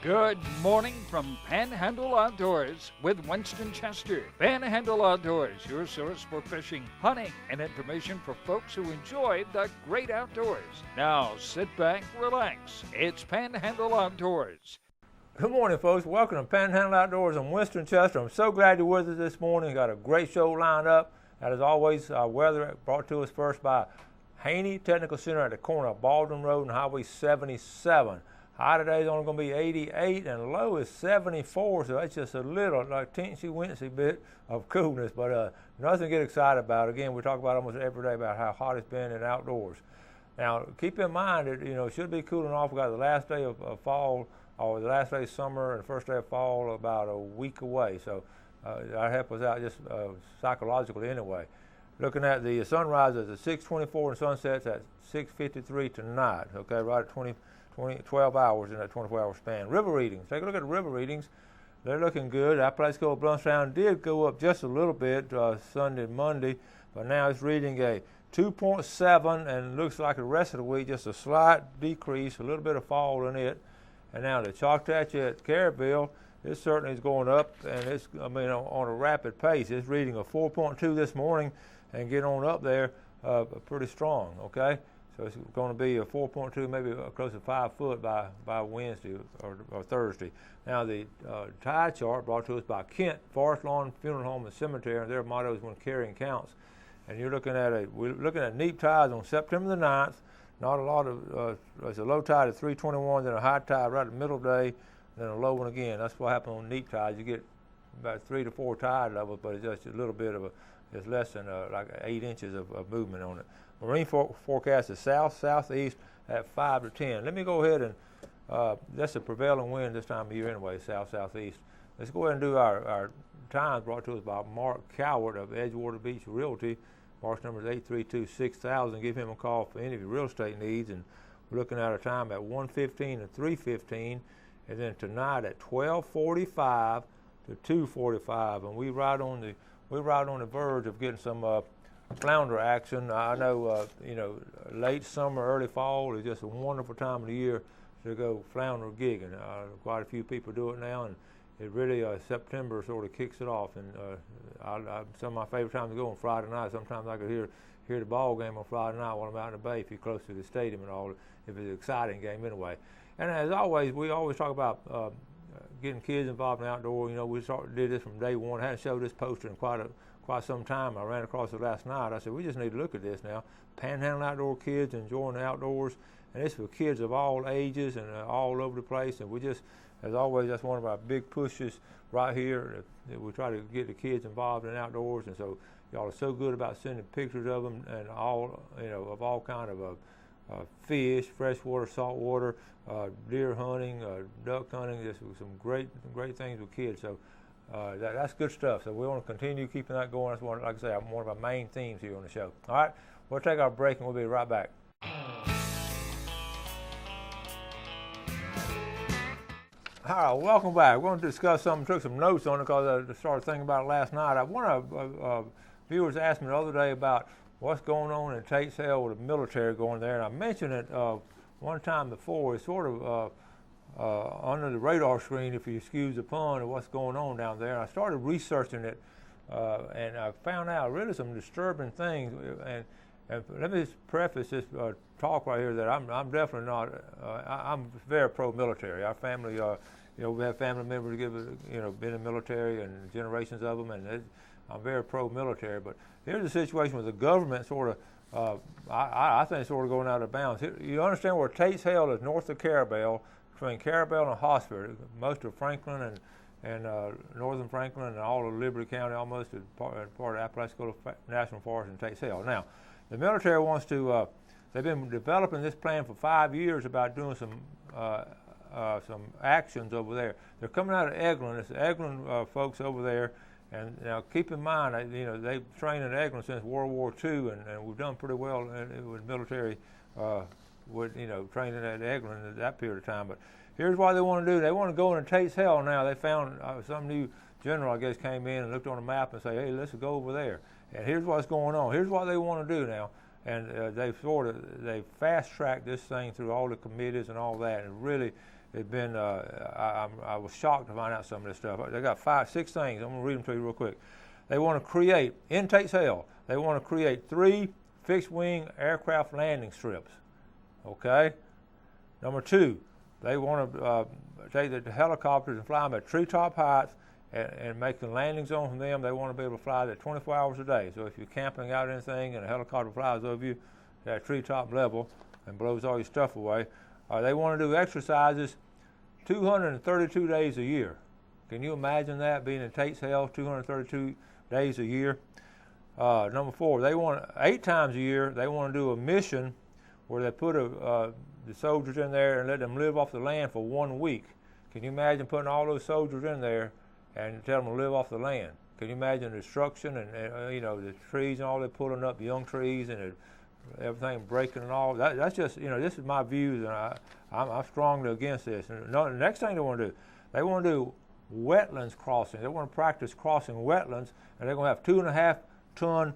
Good morning from Panhandle Outdoors with Winston Chester. Panhandle Outdoors, your source for fishing, hunting, and information for folks who enjoy the great outdoors. Now sit back, relax. It's Panhandle Outdoors. Good morning, folks. Welcome to Panhandle Outdoors. I'm Winston Chester. I'm so glad you're with us this morning. Got a great show lined up. And as always, our weather brought to us first by Haney Technical Center at the corner of Baldwin Road and Highway 77. High today is only going to be 88 and low is 74, so that's just a little, like teensy-weensy bit of coolness, but nothing to get excited about. Again, we talk about almost every day about how hot it's been in outdoors. Now, keep in mind that, it should be cooling off. We got the last day of fall, or the last day of summer and the first day of fall about a week away, so that'll help us out just psychologically anyway. Looking at the sunrise is at 6:24 and sunsets at 6:53 tonight, okay, right at 12 hours in that 24-hour span. River readings. Take a look at the river readings. They're looking good. Our place called Bluntstown did go up just a little bit Sunday and Monday, but now it's reading a 2.7 and looks like the rest of the week just a slight decrease, a little bit of fall in it. And now the Choctaw at Caryville, it certainly is going up, and it's on a rapid pace. It's reading a 4.2 this morning and getting on up there pretty strong, okay? So it's going to be a 4.2, maybe close to 5 foot by Wednesday or Thursday. Now the tide chart brought to us by Kent Forest Lawn Funeral Home and Cemetery, and their motto is when carrying counts. And we're looking at neap tides on September the 9th. Not a lot of it's a low tide at 3:21, then a high tide right at the middle of the day, then a low one again. That's what happens on neap tides. You get about 3 to 4 tide levels, but it's just a little bit of it's less than like 8 inches of movement on it. Marine forecast is south-southeast at 5 to 10. Let me go ahead and, that's the prevailing wind this time of year anyway, south-southeast. Let's go ahead and do our times brought to us by Mark Coward of Edgewater Beach Realty. Mark's number is 832-6000. Give him a call for any of your real estate needs. And we're looking at our time at 1:15 and 3:15. And then tonight at 12:45 to 2:45. And we're right on the verge of getting some flounder action. I know, late summer, early fall is just a wonderful time of the year to go flounder gigging. Quite a few people do it now, and it really, September sort of kicks it off. And some of my favorite times to go on Friday night. Sometimes I could hear the ball game on Friday night while I'm out in the bay if you're close to the stadium and all, if it's an exciting game anyway. And as always, we always talk about getting kids involved in outdoor. We did this from day one. I hadn't showed this poster in quite some time. I ran across it last night. I said, we just need to look at this now. Panhandle Outdoor kids enjoying the outdoors, and it's for kids of all ages and all over the place. And we just, as always, that's one of our big pushes right here. That we try to get the kids involved in outdoors, and so y'all are so good about sending pictures of them and all, of all kind of fish, freshwater, saltwater, deer hunting, duck hunting. Just some great things with kids. So. That's good stuff. So we want to continue keeping that going. That's one, like I say, one of our main themes here on the show. All right, we'll take our break and we'll be right back. All right, welcome back. We're going to discuss something. Took some notes on it because I started thinking about it last night. One of viewers asked me the other day about what's going on in Tate's Hell with the military going there, and I mentioned it one time before. It's sort of under the radar screen, if you excuse the pun, of what's going on down there. I started researching it, and I found out really some disturbing things. And let me just preface this talk right here that I'm definitely not. I'm very pro-military. Our family, we have family members been in the military and generations of them, and I'm very pro-military. But here's a situation with the government sort of. I think sort of going out of bounds. You understand where Tate's Hell is north of Caryville. Between Caryville and Hosford, most of Franklin and northern Franklin and all of Liberty County almost is part of Apalachicola National Forest and Tate's Hell. Now, the military wants to, they've been developing this plan for 5 years about doing some actions over there. They're coming out of Eglin. It's the Eglin folks over there. And now keep in mind, they've trained in Eglin since World War II, and we've done pretty well with military training at Eglin at that period of time. But here's what they want to do. They want to go into Tate's Hell now. They found some new general, I guess, came in and looked on the map and say, hey, let's go over there. And here's what's going on. Here's what they want to do now. And they fast-tracked this thing through all the committees and all that. And really, it's been, I was shocked to find out some of this stuff. They got 5, 6 things. I'm going to read them to you real quick. They want to create, in Tate's Hell, they want to create 3 fixed-wing aircraft landing strips. Okay? Number 2, they want to take the helicopters and fly them at treetop heights and make the landing zone from them. They want to be able to fly that 24 hours a day. So if you're camping out or anything and a helicopter flies over you at treetop level and blows all your stuff away, they want to do exercises 232 days a year. Can you imagine that, being in Tate's Hell 232 days a year? Number 4, they want 8 times a year, they want to do a mission where they put the soldiers in there and let them live off the land for 1 week. Can you imagine putting all those soldiers in there and tell them to live off the land? Can you imagine the destruction and the trees and all, they're pulling up young trees and everything breaking and all? That's just, this is my views, and I'm strongly against this. And the next thing they want to do, they want to do wetlands crossing. They want to practice crossing wetlands, and they're going to have 2.5-ton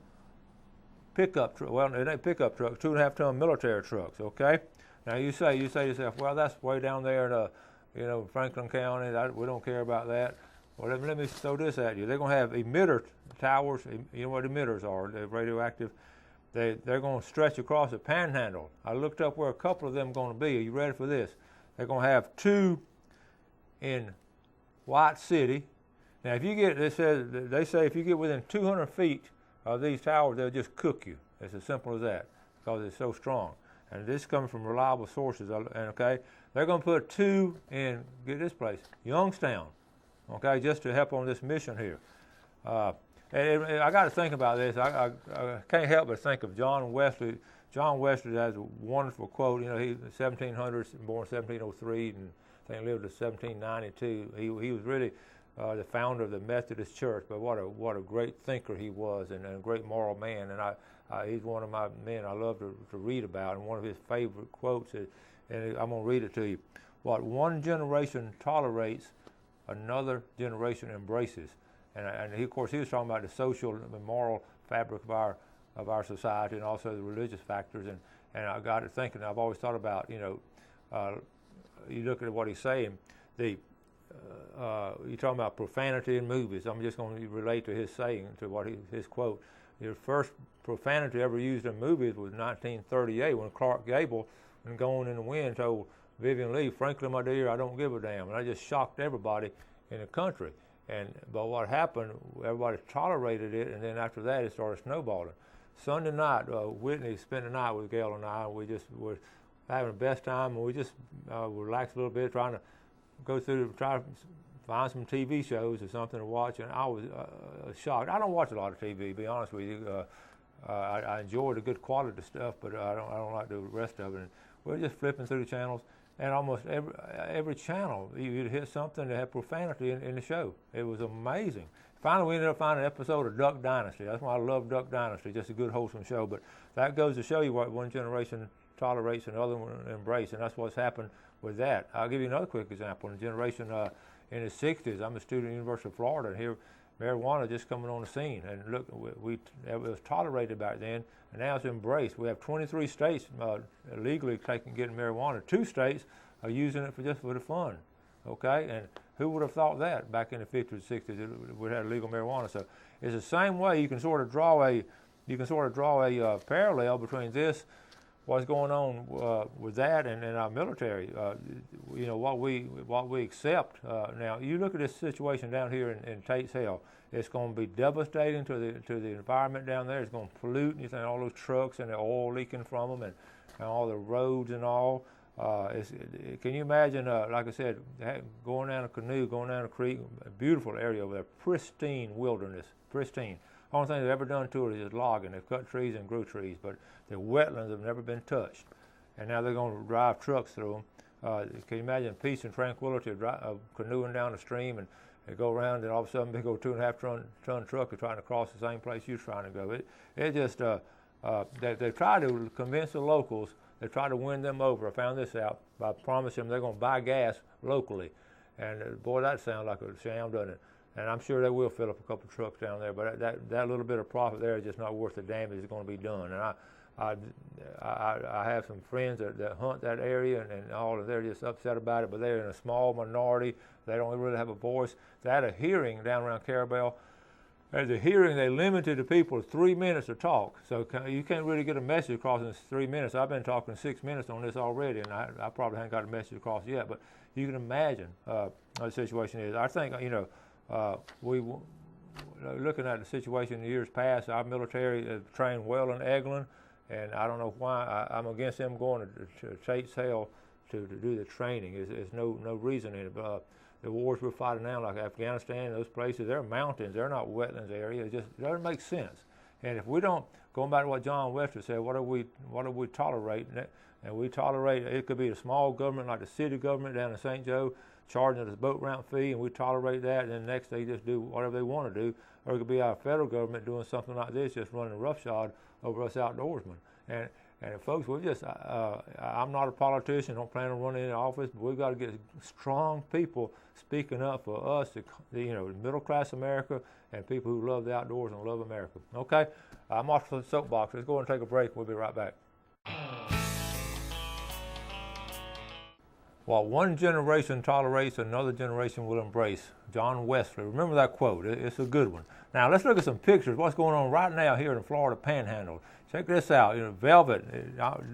pickup trucks. Well, it ain't pickup trucks, 2.5-ton military trucks. Okay. Now you say to yourself, well, that's way down there in Franklin County. We don't care about that. Well, let me throw this at you. They're going to have emitter towers. You know what emitters are? They're radioactive. They're going to stretch across the Panhandle. I looked up where a couple of them are going to be. Are you ready for this? They're going to have 2 in White City. Now, if you get, they say if you get within 200 feet of these towers, they'll just cook you. It's as simple as that, because it's so strong. And this comes from reliable sources. And okay, they're going to put 2 in, get this place, Youngstown. Okay, just to help on this mission here. And I got to think about this. I can't help but think of John Wesley. John Wesley has a wonderful quote. He 1700s, born 1703, and I think lived to 1792. He was really the founder of the Methodist Church. But what a great thinker he was, and a great moral man. And he's one of my men I love to read about. And one of his favorite quotes is, and I'm going to read it to you: "What one generation tolerates, another generation embraces." And of course, he was talking about the social and moral fabric of our society, and also the religious factors. And I got to thinking. I've always thought about, you look at what he's saying. You're talking about profanity in movies. I'm just going to relate to his saying, to his quote. The first profanity ever used in movies was 1938, when Clark Gable, and Going in the Wind, told Vivian Leigh, "Frankly, my dear, I don't give a damn." And I just shocked everybody in the country. But what happened, everybody tolerated it, and then after that, it started snowballing. Sunday night, Whitney spent the night with Gail and I, and we just were having the best time, and we just relaxed a little bit, trying to try to find some TV shows or something to watch, and I was shocked. I don't watch a lot of TV, to be honest with you. I enjoy the good quality stuff, but I don't like the rest of it. And we're just flipping through the channels, and almost every channel, you'd hit something that had profanity in the show. It was amazing. Finally, we ended up finding an episode of Duck Dynasty. That's why I love Duck Dynasty, just a good, wholesome show. But that goes to show you what one generation tolerates and the other one embraces, and that's what's happened with that. I'll give you another quick example. In the generation in the 60s, I'm a student at the University of Florida, and here marijuana just coming on the scene. And look, it was tolerated back then, and now it's embraced. We have 23 states legally getting marijuana. 2 states are using it just for the fun. Okay, and who would have thought that back in the 50s and 60s we had legal marijuana? So it's the same way. You can sort of draw a parallel between this, what's going on with that, and our military. What we accept. Now you look at this situation down here in Tate's Hell. It's going to be devastating to the environment down there. It's going to pollute. You think all those trucks and the oil leaking from them, and all the roads and all. Can you imagine, like I said, going down a canoe, going down a creek, a beautiful area over there, pristine wilderness, pristine. Only thing they've ever done to it is logging. They've cut trees and grew trees, but the wetlands have never been touched. And now they're going to drive trucks through them. Can you imagine peace and tranquility of canoeing down the stream, and they go around, and all of a sudden, big old 2.5-ton truck is trying to cross the same place you're trying to go. They try to convince the locals. They try to win them over. I found this out by promising them they're going to buy gas locally. And boy, that sounds like a sham, doesn't it? And I'm sure they will fill up a couple of trucks down there, but that little bit of profit there is just not worth the damage that's going to be done. And I have some friends that hunt that area, and all of they're just upset about it, but they're in a small minority. They don't really have a voice. They had a hearing down around Carabel. At the hearing, they limited the people to 3 minutes to talk. So you can't really get a message across in 3 minutes. I've been talking 6 minutes on this already, and I probably haven't got a message across yet. But you can imagine what the situation is. I think, looking at the situation in years past, our military trained well in Eglin, and I don't know why I'm against them going to Tate's Hell to do the training. There's no reason in it. But, the wars we're fighting now, like Afghanistan, those places, they're mountains. They're not wetlands areas. It just doesn't make sense. And if we don't, going back to what John Wesley said, what do we tolerate? And we tolerate, it could be a small government like the city government down in St. Joe charging us a boat ramp fee, and we tolerate that, and then next they just do whatever they want to do. Or it could be our federal government doing something like this, just running roughshod over us outdoorsmen. And folks, I'm not a politician, don't plan on running in office, but we've got to get strong people speaking up for us, middle class America and people who love the outdoors and love America. Okay, I'm off the soapbox. Let's go and take a break. We'll be right back. While one generation tolerates, another generation will embrace. John Wesley. Remember that quote. It's a good one. Now, let's look at some pictures. What's going on right now here in the Florida Panhandle. Check this out. Velvet.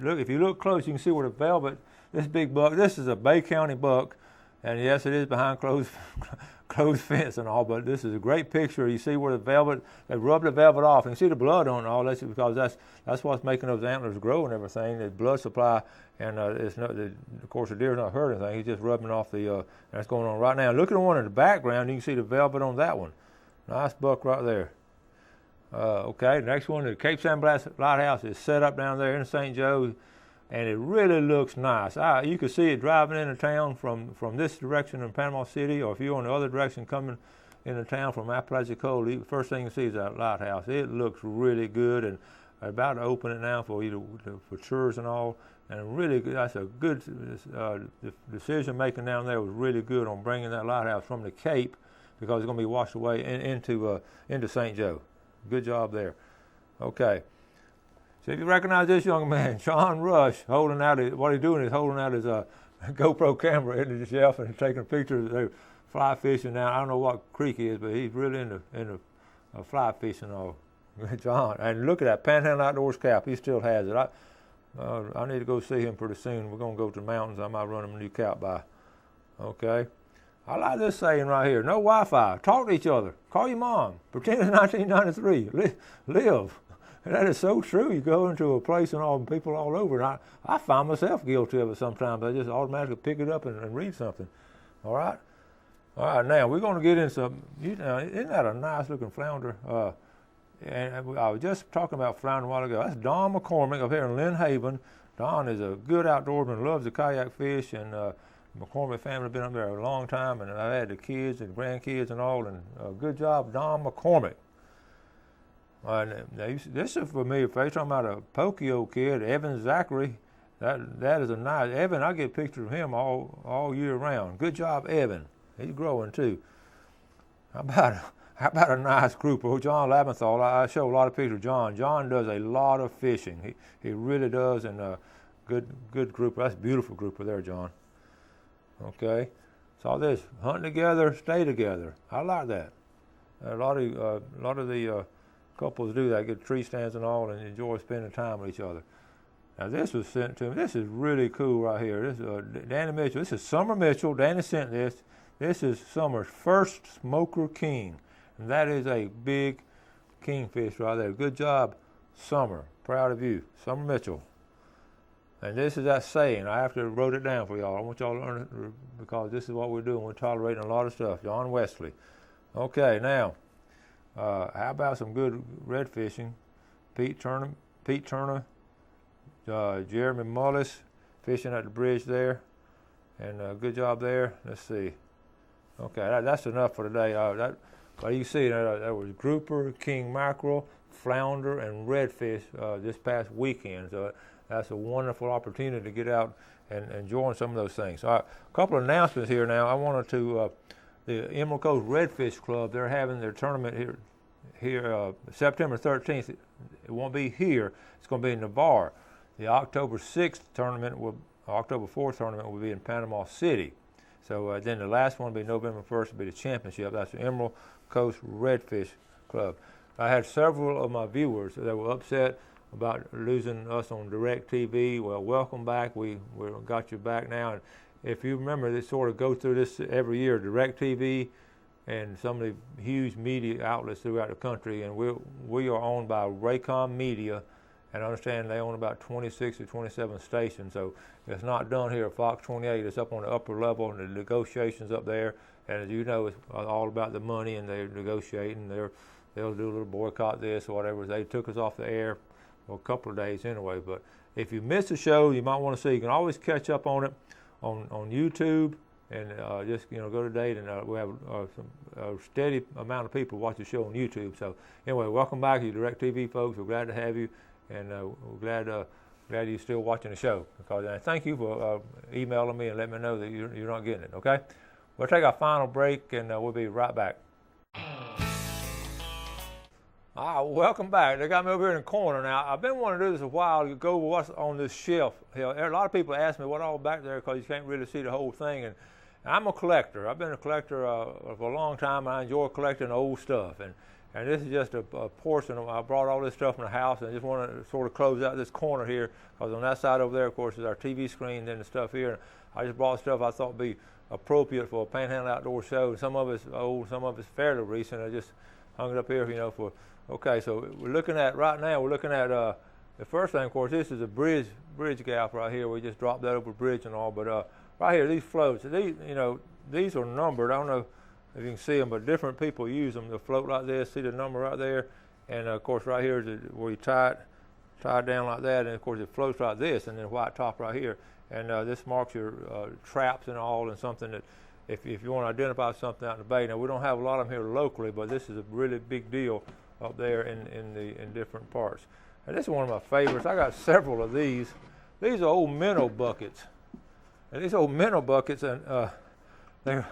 Look, if you look close, you can see where the velvet, this big buck, this is a Bay County buck. And yes, it is behind closed fence and all, but this is a great picture. You see where the velvet, they rubbed the velvet off. You can see the blood on it all. That's because that's what's making those antlers grow and everything, the blood supply. And it's not, of course, the deer's not hurt anything. He's just rubbing off that's going on right now. Look at the one in the background. You can see the velvet on that one. Nice buck right there. Okay, the next one, the Cape San Blas Lighthouse is set up down there in St. Joe, and it really looks nice. You can see it driving into town from this direction in Panama City, or if you're on the other direction coming into town from Apalachicola, the first thing you see is that lighthouse. It looks really good, and they're about to open it now for tours and all. And really good, that's a good decision making down there was really good on bringing that lighthouse from the Cape, because it's going to be washed away into St. Joe. Good job there. Okay. So if you recognize this young man, John Rush, what he's doing is holding out his GoPro camera into the shelf and taking pictures. They're fly fishing now. I don't know what creek he is, but he's really into fly fishing. All John, and look at that Panhandle Outdoors cap. He still has it. I need to go see him pretty soon. We're going to go to the mountains. I might run him a new cap by. Okay. I like this saying right here. No Wi-Fi. Talk to each other. Call your mom. Pretend it's 1993. Live. And that is so true. You go into a place and people all over. And I find myself guilty of it sometimes. I just automatically pick it up and read something. All right? All right, now we're going to get into isn't that a nice looking flounder? And I was just talking about flounder a while ago. That's Don McCormick up here in Lynn Haven. Don is a good outdoorsman, loves to kayak fish, and McCormick family has been up there a long time, and I've had the kids and grandkids and all, and good job, Don McCormick. This is a familiar face. Talking about a Pokio kid, Evan Zachary. That is a nice Evan. I get pictures of him all year round. Good job, Evan. He's growing too. How about a nice grouper? John Labenthal. I show a lot of pictures of John. John does a lot of fishing. He really does, and good grouper. That's a beautiful grouper there, John. Okay, so this hunt together, stay together. I like that. A lot of the couples do that, get tree stands and all, and enjoy spending time with each other. Now this was sent to me. This is really cool right here. This is Danny Mitchell. This is Summer Mitchell. Danny sent this. This is Summer's first smoker king, and that is a big kingfish right there. Good job, Summer. Proud of you, Summer Mitchell. And this is that saying. I have to wrote it down for y'all. I want y'all to learn it because this is what we're doing. We're tolerating a lot of stuff. John Wesley. Okay, now, how about some good red fishing? Pete Turner, Jeremy Mullis fishing at the bridge there. And good job there. Let's see. Okay, that's enough for today. But you see, there was grouper, king mackerel, flounder, and redfish this past weekend. So that's a wonderful opportunity to get out and enjoy some of those things. All right, a couple of announcements here now. I wanted to, the Emerald Coast Redfish Club, they're having their tournament here September 13th. It won't be here. It's going to be in Navarre. The October 6th tournament October 4th tournament will be in Panama City. So then the last one will be November 1st, will be the championship. That's the Emerald Coast Redfish Club. I had several of my viewers that were upset about losing us on DirecTV. Well, welcome back. We got you back now. And if you remember, they sort of go through this every year, DirecTV and some of the huge media outlets throughout the country. And we are owned by Raycom Media. And I understand they own about 26 or 27 stations. So it's not done here at Fox 28. It's up on the upper level, and the negotiations up there. And as you know, it's all about the money, and they're negotiating. They'll do a little boycott this or whatever. They took us off the air for a couple of days anyway. But if you miss the show, you might want to see. You can always catch up on it on YouTube, and just go to date. And we have a steady amount of people watch the show on YouTube. So anyway, welcome back, you DirecTV folks. We're glad to have you. And we're glad you're still watching the show. Because thank you for emailing me and letting me know that you're not getting it. Okay, we'll take our final break, and we'll be right back. Welcome back. They got me over here in the corner now. I've been wanting to do this a while to go over what's on this shelf. A lot of people ask me what all back there because you can't really see the whole thing. And I'm a collector. I've been a collector for a long time. I enjoy collecting old stuff. And this is just a portion of, I brought all this stuff from the house, and I just want to sort of close out this corner here, because on that side over there, of course, is our TV screen, and the stuff here. And I just brought stuff I thought would be appropriate for a Panhandle Outdoor show. Some of it's old, some of it's fairly recent. I just hung it up here, okay, so we're looking at, right now, the first thing, of course, this is a bridge gap right here. We just dropped that over a bridge and all, but right here, these floats, these are numbered. I don't know if you can see them, but different people use them to float like this. See the number right there, and of course right here is where you tie it down like that, and of course it floats like this, and then white top right here, and this marks your traps and all, and something that if you want to identify something out in the bay. Now we don't have a lot of them here locally, but this is a really big deal up there in different parts. And this is one of my favorites. I got several of these. These are old minnow buckets, and these old minnow buckets, and they're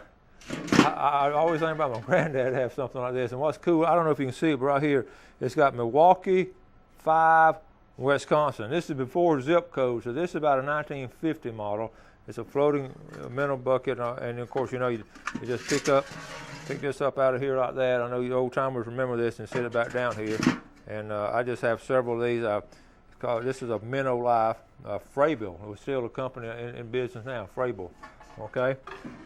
I always think about my granddad have something like this. And what's cool, I don't know if you can see it, but right here, it's got Milwaukee, 5, Wisconsin. This is before zip code, so this is about a 1950 model. It's a floating minnow bucket, and of course, you just pick this up out of here like that. I know you old timers remember this, and set it back down here. And I just have several of these. This is a Minnow Life, Fraybill. We're still a company in business now, Fraybill. Okay,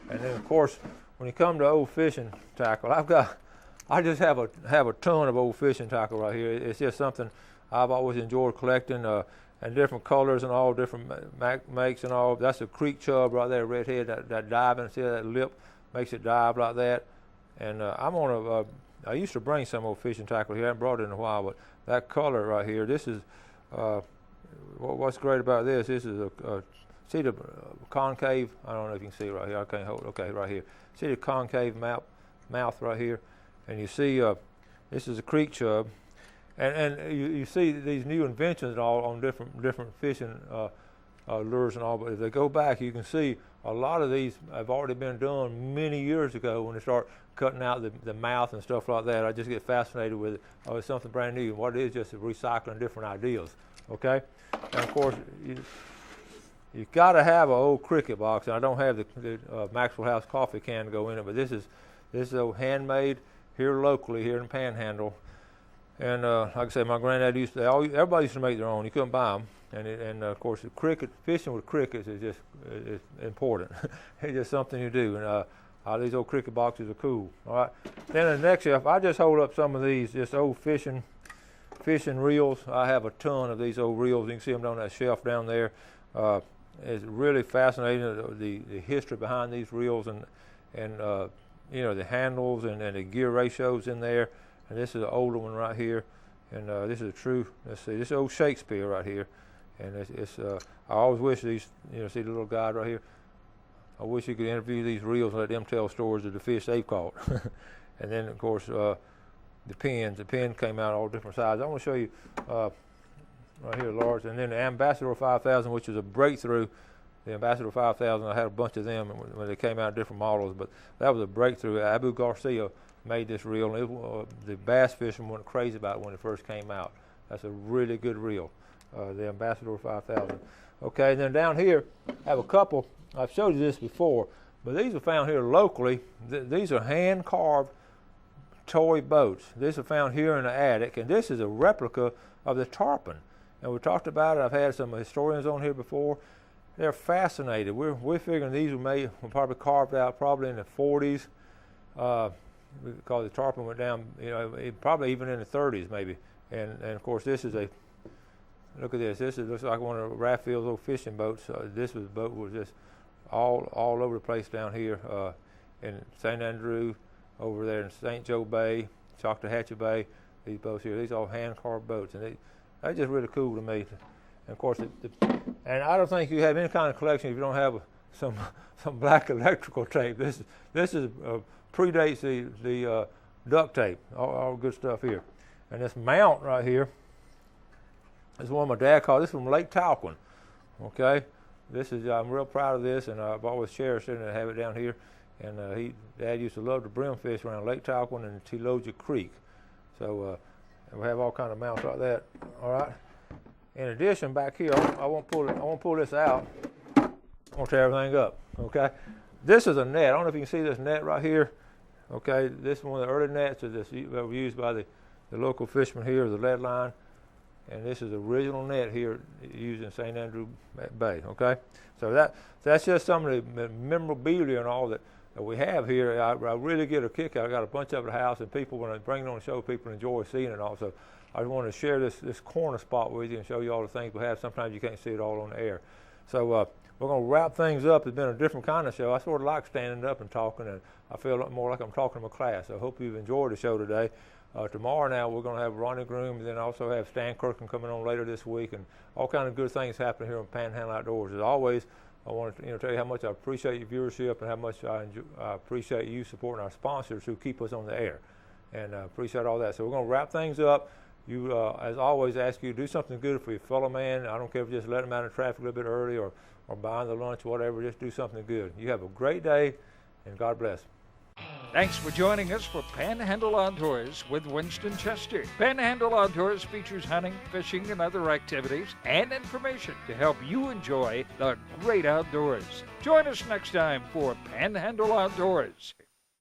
and then of course, when you come to old fishing tackle, I just have a ton of old fishing tackle right here. It's just something I've always enjoyed collecting, and different colors and all different makes and all. That's a creek chub right there, redhead, that diving. See that lip makes it dive like that. And I used to bring some old fishing tackle here. I haven't brought it in a while, but that color right here, this is what's great about this. This is see the concave, I don't know if you can see it right here, I can't hold it, okay, right here. See the concave mouth right here? And you see, this is a creek chub. And you see these new inventions and all on different fishing lures and all, but if they go back, you can see a lot of these have already been done many years ago when they start cutting out the mouth and stuff like that. I just get fascinated with it. Oh, it's something brand new. What it is, just recycling different ideas, okay? And of course, you got to have an old cricket box, and I don't have the Maxwell House coffee can to go in it, but this is a handmade here locally here in Panhandle. And like I said, my granddad everybody used to make their own. You couldn't buy them, and of course, fishing with crickets is important. It's just something you do, and these old cricket boxes are cool. All right. Then the next shelf, I just hold up some of these just old fishing reels. I have a ton of these old reels. You can see them on that shelf down there. It's really fascinating the history behind these reels and the handles and the gear ratios in there. And this is an older one right here, and this is a true. Let's see, this is old Shakespeare right here, and I always wish these. See the little guide right here. I wish you could interview these reels and let them tell stories of the fish they've caught. And then of course the pins. The pen came out all different sizes. I want to show you. Right here, large, and then the Ambassador 5000, which is a breakthrough. The Ambassador 5000, I had a bunch of them when they came out in different models, but that was a breakthrough. Abu Garcia made this reel. And the bass fishermen went crazy about it when it first came out. That's a really good reel, the Ambassador 5000. Okay, and then down here, I have a couple. I've showed you this before, but these are found here locally. These are hand-carved toy boats. These are found here in the attic, and this is a replica of the tarpon. And we talked about it. I've had some historians on here before. They're fascinated. We're figuring these were probably carved out probably in the 40s, because the tarpon went down, probably even in the 30s maybe. And of course, this is look at this. This looks like one of Raffield's old fishing boats. This boat was just all over the place down here in St. Andrew, over there in St. Joe Bay, Choctawhatchee Bay. These boats here, these are all hand-carved boats, and they're just really cool to me. And of course, and I don't think you have any kind of collection if you don't have some black electrical tape. This predates the duct tape, all good stuff here. And this mount right here is one my dad called. This is from Lake Talquin. Okay, I'm real proud of this, and I've always cherished it and have it down here. And Dad used to love to brim fish around Lake Talquin and Teloja Creek. So we have all kind of mounts like that. All right. In addition, back here, I won't pull this out. I won't tear everything up. Okay. This is a net. I don't know if you can see this net right here. Okay. This is one of the early nets that were used by the local fishermen here, the lead line. And this is the original net here used in St. Andrew Bay. Okay. So that's just some of the memorabilia and all that we have here. I really get a kick out. I got a bunch of it at the house, and people, when I bring it on the show, people enjoy seeing it also. I want to share this corner spot with you and show you all the things we have. Sometimes you can't see it all on the air. So we're going to wrap things up. It's been a different kind of show. I sort of like standing up and talking, and I feel more like I'm talking to my class. I hope you've enjoyed the show today. Tomorrow now we're going to have Ronnie Groom, and then also have Stan Kirkland coming on later this week, and all kind of good things happening here on Panhandle Outdoors. As always, I want to tell you how much I appreciate your viewership and how much I appreciate you supporting our sponsors who keep us on the air, and appreciate all that. So we're going to wrap things up. You, as always, ask you to do something good for your fellow man. I don't care if you just let them out of traffic a little bit early or buying the lunch, whatever. Just do something good. You have a great day, and God bless. Thanks for joining us for Panhandle Outdoors with Winston Chester. Panhandle Outdoors features hunting, fishing, and other activities and information to help you enjoy the great outdoors. Join us next time for Panhandle Outdoors.